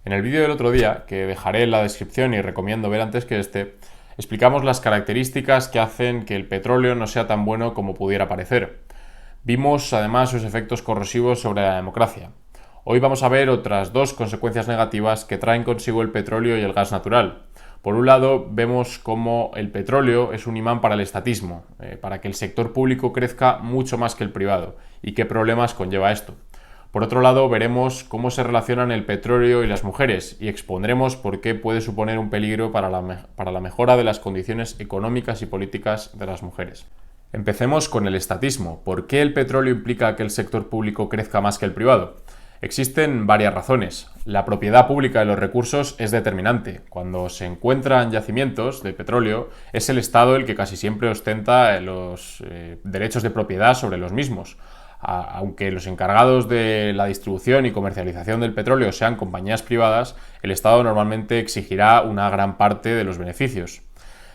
En el vídeo del otro día, que dejaré en la descripción y recomiendo ver antes que explicamos las características que hacen que el petróleo no sea tan bueno como pudiera parecer. Vimos además sus efectos corrosivos sobre la democracia. Hoy vamos a ver otras dos consecuencias negativas que traen consigo el petróleo y el gas natural. Por un lado, vemos cómo el petróleo es un imán para el estatismo, para que el sector público crezca mucho más que el privado, y qué problemas conlleva esto. Por otro lado, veremos cómo se relacionan el petróleo y las mujeres, y expondremos por qué puede suponer un peligro para la mejora de las condiciones económicas y políticas de las mujeres. Empecemos con el estatismo. ¿Por qué el petróleo implica que el sector público crezca más que el privado? Existen varias razones. La propiedad pública de los recursos es determinante. Cuando se encuentran yacimientos de petróleo, es el Estado el que casi siempre ostenta los derechos de propiedad sobre los mismos. Aunque los encargados de la distribución y comercialización del petróleo sean compañías privadas, el Estado normalmente exigirá una gran parte de los beneficios.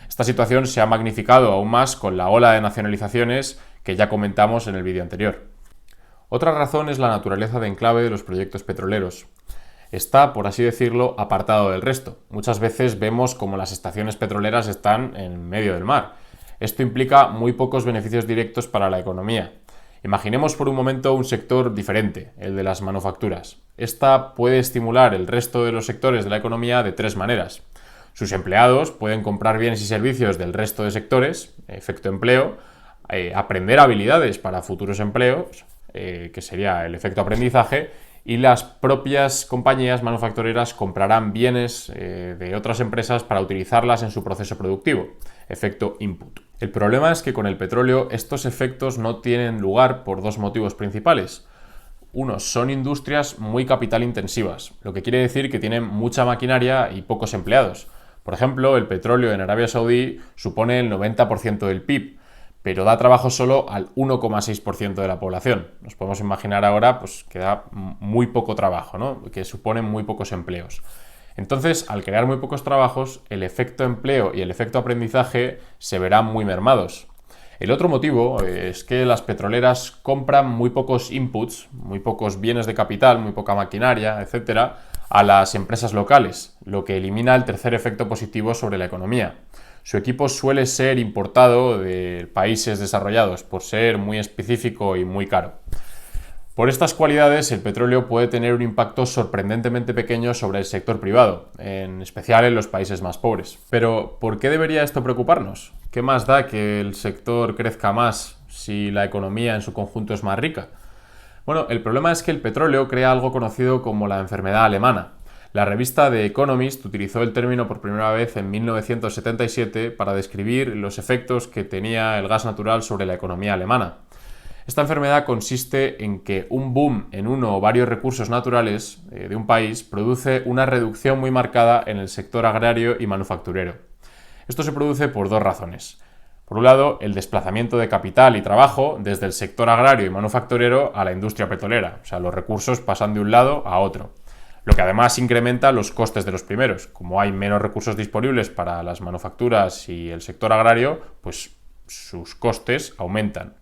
Esta situación se ha magnificado aún más con la ola de nacionalizaciones que ya comentamos en el vídeo anterior. Otra razón es la naturaleza de enclave de los proyectos petroleros. Está, por así decirlo, apartado del resto. Muchas veces vemos como las estaciones petroleras están en medio del mar. Esto implica muy pocos beneficios directos para la economía. Imaginemos por un momento un sector diferente, el de las manufacturas. Esta puede estimular el resto de los sectores de la economía de tres maneras. Sus empleados pueden comprar bienes y servicios del resto de sectores, efecto empleo, aprender habilidades para futuros empleos, que sería el efecto aprendizaje, y las propias compañías manufactureras comprarán bienes de otras empresas para utilizarlas en su proceso productivo, efecto input. El problema es que con el petróleo estos efectos no tienen lugar por dos motivos principales. Uno, son industrias muy capital intensivas, lo que quiere decir que tienen mucha maquinaria y pocos empleados. Por ejemplo, el petróleo en Arabia Saudí supone el 90% del PIB, pero da trabajo solo al 1,6% de la población. Nos podemos imaginar ahora que da muy poco trabajo, ¿no? Que suponen muy pocos empleos. Entonces, al crear muy pocos trabajos, el efecto empleo y el efecto aprendizaje se verán muy mermados. El otro motivo es que las petroleras compran muy pocos inputs, muy pocos bienes de capital, muy poca maquinaria, etcétera, a las empresas locales, lo que elimina el tercer efecto positivo sobre la economía. Su equipo suele ser importado de países desarrollados por ser muy específico y muy caro. Por estas cualidades, el petróleo puede tener un impacto sorprendentemente pequeño sobre el sector privado, en especial en los países más pobres. Pero, ¿por qué debería esto preocuparnos? ¿Qué más da que el sector crezca más si la economía en su conjunto es más rica? Bueno, el problema es que el petróleo crea algo conocido como la enfermedad alemana. La revista The Economist utilizó el término por primera vez en 1977 para describir los efectos que tenía el gas natural sobre la economía alemana. Esta enfermedad consiste en que un boom en uno o varios recursos naturales de un país produce una reducción muy marcada en el sector agrario y manufacturero. Esto se produce por dos razones. Por un lado, el desplazamiento de capital y trabajo desde el sector agrario y manufacturero a la industria petrolera, o sea, los recursos pasan de un lado a otro. Lo que además incrementa los costes de los primeros. Como hay menos recursos disponibles para las manufacturas y el sector agrario, pues sus costes aumentan.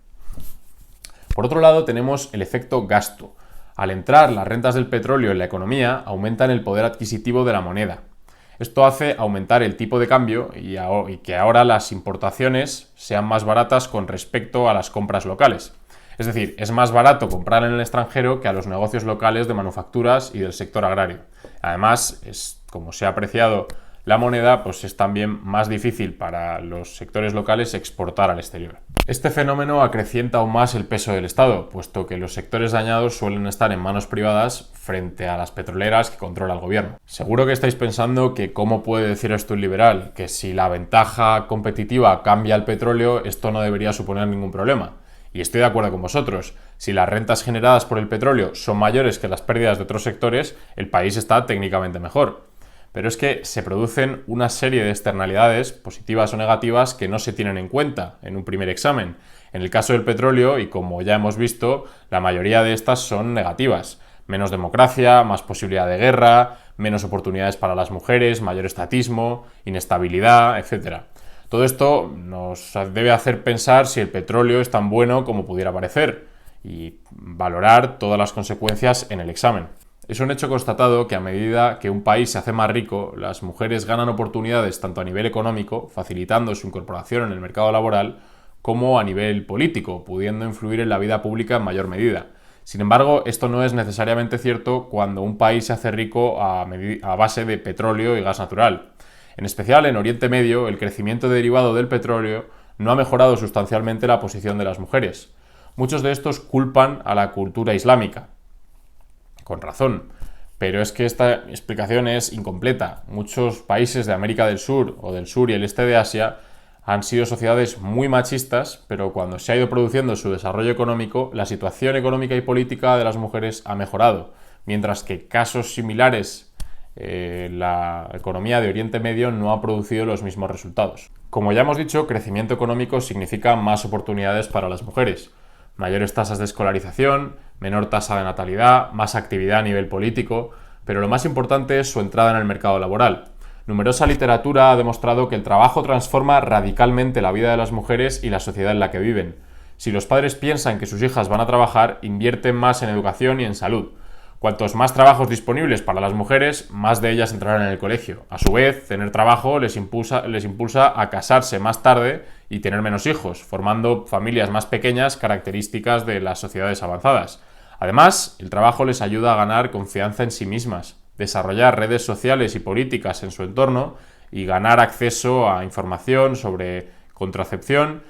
Por otro lado, tenemos el efecto gasto. Al entrar las rentas del petróleo en la economía, aumentan el poder adquisitivo de la moneda. Esto hace aumentar el tipo de cambio y que ahora las importaciones sean más baratas con respecto a las compras locales. Es decir, es más barato comprar en el extranjero que a los negocios locales de manufacturas y del sector agrario. Además, como se ha apreciado la moneda, pues es también más difícil para los sectores locales exportar al exterior. Este fenómeno acrecienta aún más el peso del Estado, puesto que los sectores dañados suelen estar en manos privadas frente a las petroleras que controla el gobierno. Seguro que estáis pensando que cómo puede decir esto un liberal, que si la ventaja competitiva cambia el petróleo, esto no debería suponer ningún problema. Y estoy de acuerdo con vosotros. Si las rentas generadas por el petróleo son mayores que las pérdidas de otros sectores, el país está técnicamente mejor. Pero es que se producen una serie de externalidades, positivas o negativas, que no se tienen en cuenta en un primer examen. En el caso del petróleo, y como ya hemos visto, la mayoría de estas son negativas. Menos democracia, más posibilidad de guerra, menos oportunidades para las mujeres, mayor estatismo, inestabilidad, etc. Todo esto nos debe hacer pensar si el petróleo es tan bueno como pudiera parecer y valorar todas las consecuencias en el examen. Es un hecho constatado que a medida que un país se hace más rico, las mujeres ganan oportunidades tanto a nivel económico, facilitando su incorporación en el mercado laboral, como a nivel político, pudiendo influir en la vida pública en mayor medida. Sin embargo, esto no es necesariamente cierto cuando un país se hace rico a base de petróleo y gas natural. En especial en Oriente Medio, el crecimiento derivado del petróleo no ha mejorado sustancialmente la posición de las mujeres. Muchos de estos culpan a la cultura islámica, con razón, pero es que esta explicación es incompleta. Muchos países de América del Sur o del sur y el este de Asia han sido sociedades muy machistas, pero cuando se ha ido produciendo su desarrollo económico, la situación económica y política de las mujeres ha mejorado, mientras que casos similares, la economía de Oriente Medio no ha producido los mismos resultados. Como ya hemos dicho, crecimiento económico significa más oportunidades para las mujeres, mayores tasas de escolarización, menor tasa de natalidad, más actividad a nivel político, pero lo más importante es su entrada en el mercado laboral. Numerosa literatura ha demostrado que el trabajo transforma radicalmente la vida de las mujeres y la sociedad en la que viven. Si los padres piensan que sus hijas van a trabajar, invierten más en educación y en salud. Cuantos más trabajos disponibles para las mujeres, más de ellas entrarán en el colegio. A su vez, tener trabajo les impulsa a casarse más tarde y tener menos hijos, formando familias más pequeñas, características de las sociedades avanzadas. Además, el trabajo les ayuda a ganar confianza en sí mismas, desarrollar redes sociales y políticas en su entorno y ganar acceso a información sobre contracepción,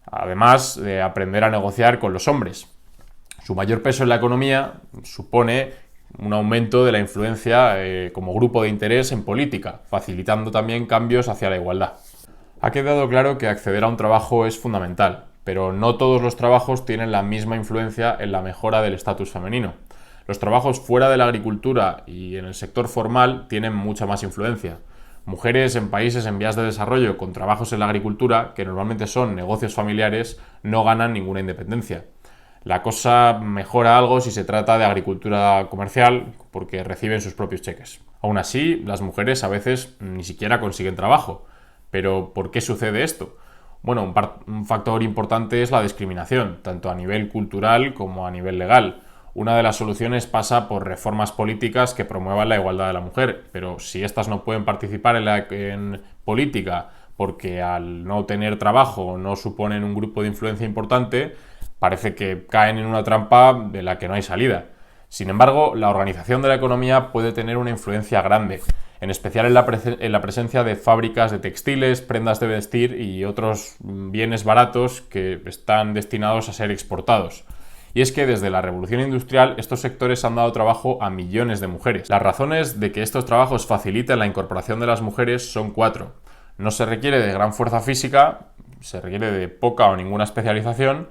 además de aprender a negociar con los hombres. Su mayor peso en la economía supone un aumento de la influencia como grupo de interés en política, facilitando también cambios hacia la igualdad. Ha quedado claro que acceder a un trabajo es fundamental, pero no todos los trabajos tienen la misma influencia en la mejora del estatus femenino. Los trabajos fuera de la agricultura y en el sector formal tienen mucha más influencia. Mujeres en países en vías de desarrollo con trabajos en la agricultura, que normalmente son negocios familiares, no ganan ninguna independencia. La cosa mejora algo si se trata de agricultura comercial, porque reciben sus propios cheques. Aún así, las mujeres a veces ni siquiera consiguen trabajo. ¿Pero por qué sucede esto? Bueno, un factor importante es la discriminación, tanto a nivel cultural como a nivel legal. Una de las soluciones pasa por reformas políticas que promuevan la igualdad de la mujer, pero si éstas no pueden participar en política porque al no tener trabajo no suponen un grupo de influencia importante, parece que caen en una trampa de la que no hay salida. Sin embargo, la organización de la economía puede tener una influencia grande, en especial en la presencia de fábricas de textiles, prendas de vestir y otros bienes baratos que están destinados a ser exportados. Y es que desde la revolución industrial estos sectores han dado trabajo a millones de mujeres. Las razones de que estos trabajos faciliten la incorporación de las mujeres son 4. No se requiere de gran fuerza física, se requiere de poca o ninguna especialización.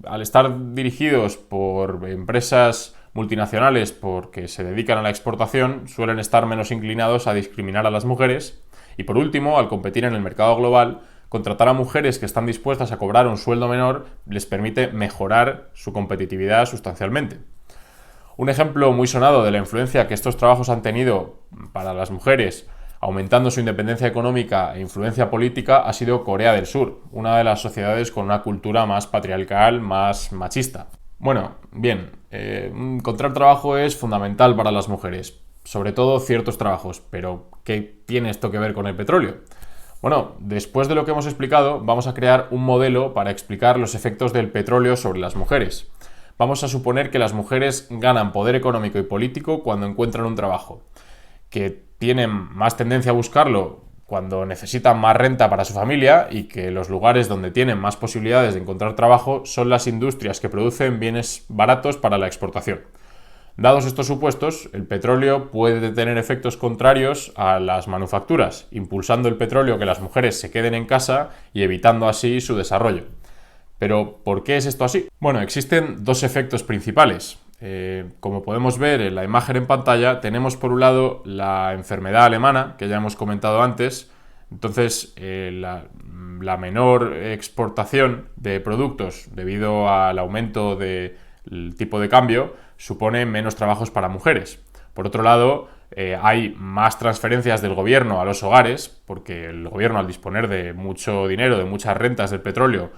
Al estar dirigidos por empresas multinacionales porque se dedican a la exportación, suelen estar menos inclinados a discriminar a las mujeres. Y por último, al competir en el mercado global, contratar a mujeres que están dispuestas a cobrar un sueldo menor les permite mejorar su competitividad sustancialmente. Un ejemplo muy sonado de la influencia que estos trabajos han tenido para las mujeres, aumentando su independencia económica e influencia política, ha sido Corea del Sur, una de las sociedades con una cultura más patriarcal, más machista. Bueno, bien, encontrar trabajo es fundamental para las mujeres, sobre todo ciertos trabajos, pero ¿qué tiene esto que ver con el petróleo? Bueno, después de lo que hemos explicado, vamos a crear un modelo para explicar los efectos del petróleo sobre las mujeres. Vamos a suponer que las mujeres ganan poder económico y político cuando encuentran un trabajo, que tienen más tendencia a buscarlo cuando necesitan más renta para su familia y que los lugares donde tienen más posibilidades de encontrar trabajo son las industrias que producen bienes baratos para la exportación. Dados estos supuestos, el petróleo puede tener efectos contrarios a las manufacturas, impulsando el petróleo que las mujeres se queden en casa y evitando así su desarrollo. Pero, ¿por qué es esto así? Bueno, existen dos efectos principales. Como podemos ver en la imagen en pantalla, tenemos por un lado la enfermedad alemana, que ya hemos comentado antes. Entonces, la menor exportación de productos debido al aumento del tipo de cambio supone menos trabajos para mujeres. Por otro lado, hay más transferencias del gobierno a los hogares, porque el gobierno, al disponer de mucho dinero, de muchas rentas del petróleo,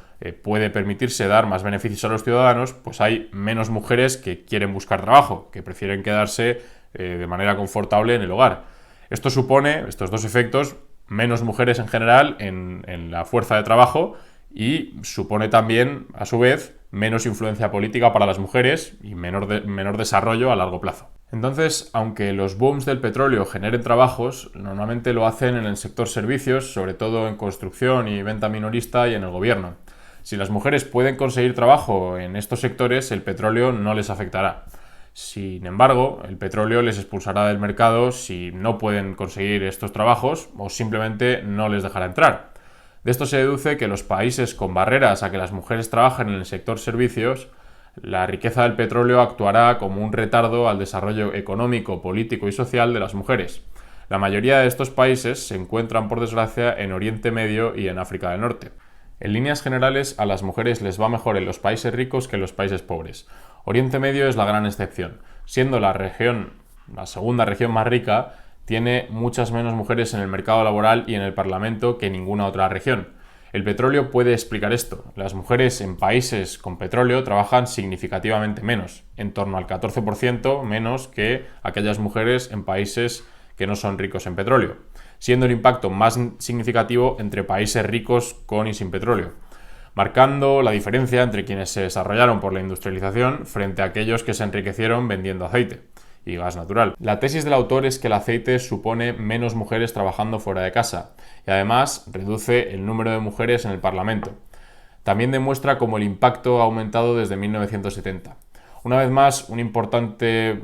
puede permitirse dar más beneficios a los ciudadanos, pues hay menos mujeres que quieren buscar trabajo, que prefieren quedarse de manera confortable en el hogar. Esto supone, estos dos efectos, menos mujeres en general en la fuerza de trabajo, y supone también, a su vez, menos influencia política para las mujeres y menor desarrollo a largo plazo. Entonces, aunque los booms del petróleo generen trabajos, normalmente lo hacen en el sector servicios, sobre todo en construcción y venta minorista, y en el gobierno. Si las mujeres pueden conseguir trabajo en estos sectores, el petróleo no les afectará. Sin embargo, el petróleo les expulsará del mercado si no pueden conseguir estos trabajos, o simplemente no les dejará entrar. De esto se deduce que los países con barreras a que las mujeres trabajen en el sector servicios, la riqueza del petróleo actuará como un retardo al desarrollo económico, político y social de las mujeres. La mayoría de estos países se encuentran, por desgracia, en Oriente Medio y en África del Norte. En líneas generales, a las mujeres les va mejor en los países ricos que en los países pobres. Oriente Medio es la gran excepción. Siendo la segunda región más rica, tiene muchas menos mujeres en el mercado laboral y en el Parlamento que ninguna otra región. El petróleo puede explicar esto. Las mujeres en países con petróleo trabajan significativamente menos, en torno al 14% menos que aquellas mujeres en países que no son ricos en petróleo, siendo el impacto más significativo entre países ricos con y sin petróleo, marcando la diferencia entre quienes se desarrollaron por la industrialización frente a aquellos que se enriquecieron vendiendo aceite y gas natural. La tesis del autor es que el aceite supone menos mujeres trabajando fuera de casa y además reduce el número de mujeres en el Parlamento. También demuestra cómo el impacto ha aumentado desde 1970. Una vez más, una importante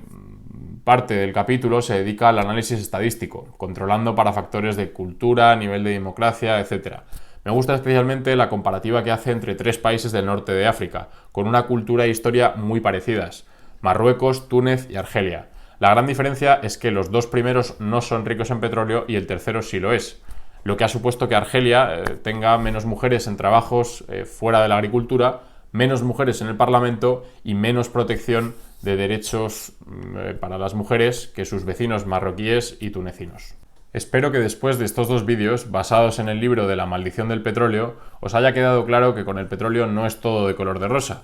parte del capítulo se dedica al análisis estadístico, controlando para factores de cultura, nivel de democracia, etc. Me gusta especialmente la comparativa que hace entre tres países del norte de África, con una cultura e historia muy parecidas: Marruecos, Túnez y Argelia. La gran diferencia es que los dos primeros no son ricos en petróleo y el tercero sí lo es, lo que ha supuesto que Argelia tenga menos mujeres en trabajos fuera de la agricultura, menos mujeres en el Parlamento y menos protección de derechos para las mujeres que sus vecinos marroquíes y tunecinos. Espero que después de estos dos vídeos, basados en el libro de La maldición del petróleo, os haya quedado claro que con el petróleo no es todo de color de rosa.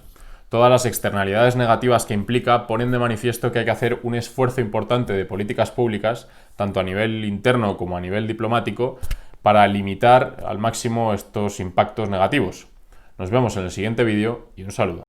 Todas las externalidades negativas que implica ponen de manifiesto que hay que hacer un esfuerzo importante de políticas públicas, tanto a nivel interno como a nivel diplomático, para limitar al máximo estos impactos negativos. Nos vemos en el siguiente vídeo y un saludo.